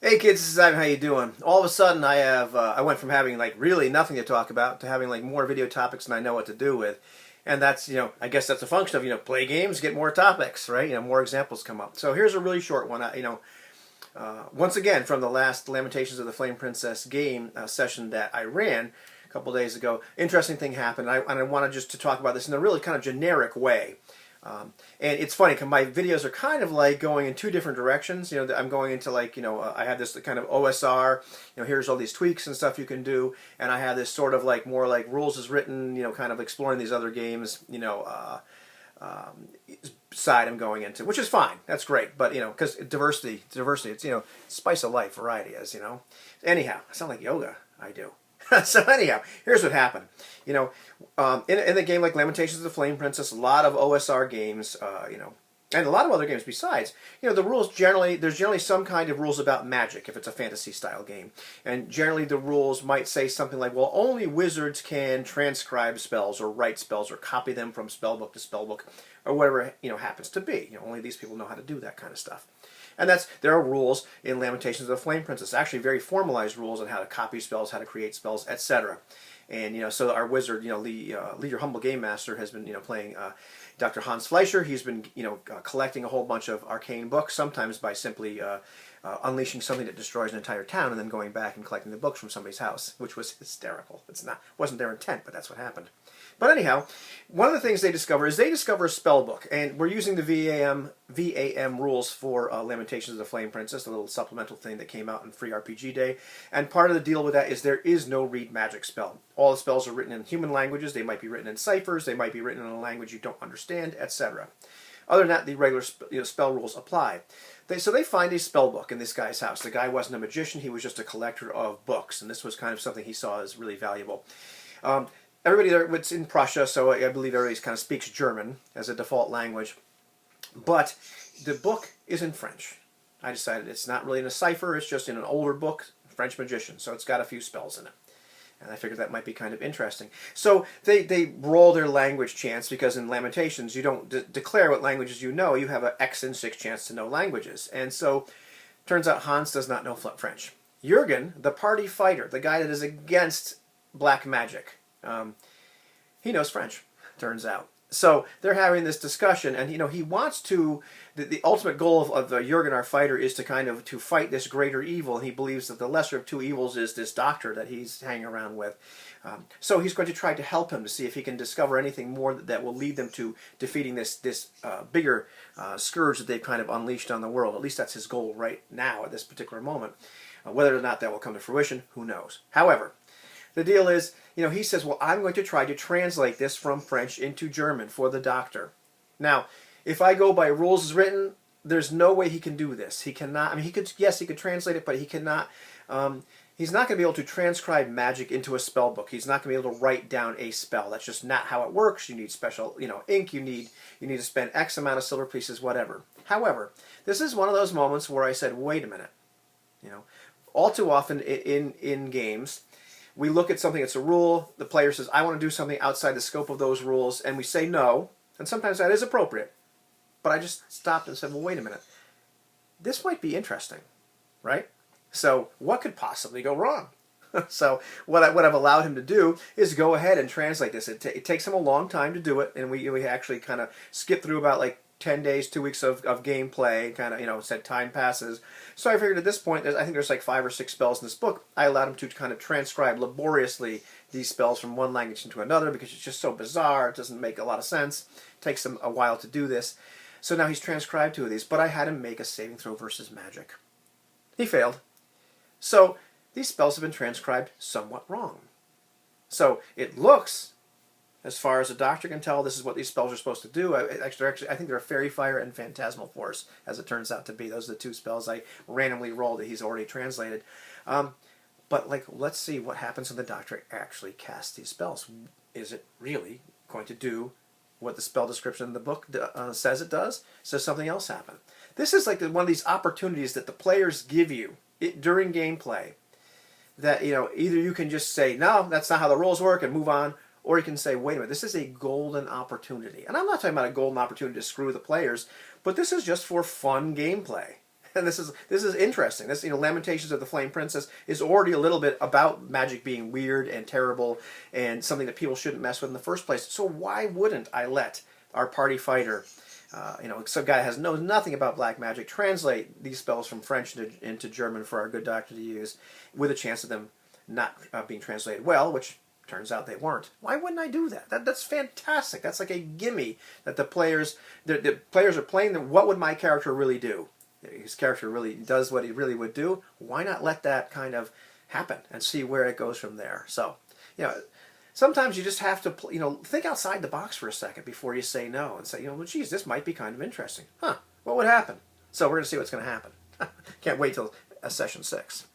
Hey kids, this is Ivan. How you doing? All of a sudden, I went from having like really nothing to talk about to having like more video topics than I know what to do with, and that's I guess that's a function of play games, get more topics, right? More examples come up. So here's a really short one. Once again from the last Lamentations of the Flame Princess game session that I ran a couple days ago. Interesting thing happened, and I wanted just to talk about this in a really kind of generic way. And it's funny because my videos are kind of like going in two different directions. I'm going into like, I have this kind of OSR, here's all these tweaks and stuff you can do. And I have this sort of like more like rules as written, kind of exploring these other games, side I'm going into, which is fine. That's great. But, because diversity, it's, spice of life, variety is, Anyhow, I sound like yoga. I do. So anyhow, here's what happened. In a game like Lamentations of the Flame Princess, a lot of OSR games, and a lot of other games besides, the rules there's generally some kind of rules about magic if it's a fantasy style game. And generally the rules might say something like, well, only wizards can transcribe spells or write spells or copy them from spellbook to spellbook or whatever, happens to be. Only these people know how to do that kind of stuff. And there are rules in Lamentations of the Flame Princess, actually very formalized rules on how to copy spells, how to create spells, etc. And so our wizard, Lee, your humble game master, has been playing Dr. Hans Fleischer. He's been collecting a whole bunch of arcane books, sometimes by simply unleashing something that destroys an entire town and then going back and collecting the books from somebody's house, which was hysterical. Wasn't their intent, but that's what happened. But anyhow, one of the things they discover is a spell book, and we're using the VAM rules for Lamentations of the Flame Princess, a little supplemental thing that came out in Free RPG Day. And part of the deal with that is there is no read magic spell. All the spells are written in human languages. They might be written in ciphers. They might be written in a language you don't understand, etc. Other than that, the regular spell rules apply. So they find a spell book in this guy's house. The guy wasn't a magician. He was just a collector of books, and this was kind of something he saw as really valuable. Everybody there, it's in Prussia, so I believe everybody kind of speaks German as a default language. But the book is in French. I decided it's not really in a cipher, it's just in an older book, French magician, so it's got a few spells in it. And I figured that might be kind of interesting. So they roll their language chance, because in Lamentations you don't declare what languages you know. You have an X in 6 chance to know languages. And so turns out Hans does not know French. Jürgen, the party fighter, the guy that is against black magic, he knows French, turns out. So they're having this discussion, and he wants to. The ultimate goal of Jürgen, our fighter, is to fight this greater evil, and he believes that the lesser of two evils is this doctor that he's hanging around with. So he's going to try to help him to see if he can discover anything more that will lead them to defeating this bigger scourge that they've kind of unleashed on the world. At least that's his goal right now at this particular moment. Whether or not that will come to fruition, who knows? However, the deal is, he says, well, I'm going to try to translate this from French into German for the doctor. Now, if I go by rules as written, there's no way he can do this. He cannot, he could translate it, but he cannot, he's not going to be able to transcribe magic into a spell book. He's not going to be able to write down a spell. That's just not how it works. You need special, ink. You need to spend X amount of silver pieces, whatever. However, this is one of those moments where I said, wait a minute. All too often in games, we look at something that's a rule, the player says, I want to do something outside the scope of those rules, and we say no, and sometimes that is appropriate. But I just stopped and said, well, wait a minute. This might be interesting, right? So what could possibly go wrong? So what I've allowed him to do is go ahead and translate this. It takes him a long time to do it, and we actually kind of skip through about like 10 days, 2 weeks of gameplay, kind of, said time passes. So I figured at this point, I think there's like 5 or 6 spells in this book. I allowed him to kind of transcribe laboriously these spells from one language into another, because it's just so bizarre, it doesn't make a lot of sense. It takes him a while to do this. So now he's transcribed 2 of these, but I had him make a saving throw versus magic. He failed. So these spells have been transcribed somewhat wrong. So it looks, as far as a doctor can tell, this is what these spells are supposed to do. Actually, I think they're Fairy Fire and Phantasmal Force, as it turns out to be. Those are the 2 spells I randomly rolled that he's already translated. But let's see what happens when the doctor actually casts these spells. Is it really going to do what the spell description in the book says it does? Says something else happen? This is like one of these opportunities that the players give you during gameplay. That either you can just say, no, that's not how the rules work, and move on. Or you can say, wait a minute, this is a golden opportunity. And I'm not talking about a golden opportunity to screw the players, but this is just for fun gameplay. And this is interesting. This, Lamentations of the Flame Princess is already a little bit about magic being weird and terrible and something that people shouldn't mess with in the first place. So why wouldn't I let our party fighter, some guy that knows nothing about black magic, translate these spells from French into German for our good doctor to use, with a chance of them not being translated well, which turns out they weren't. Why wouldn't I do that? That's fantastic. That's like a gimme that the players are playing. What would my character really do? His character really does what he really would do. Why not let that kind of happen and see where it goes from there? So, sometimes you just have to, think outside the box for a second before you say no and say, well, geez, this might be kind of interesting. What would happen? So we're going to see what's going to happen. Can't wait till session 6.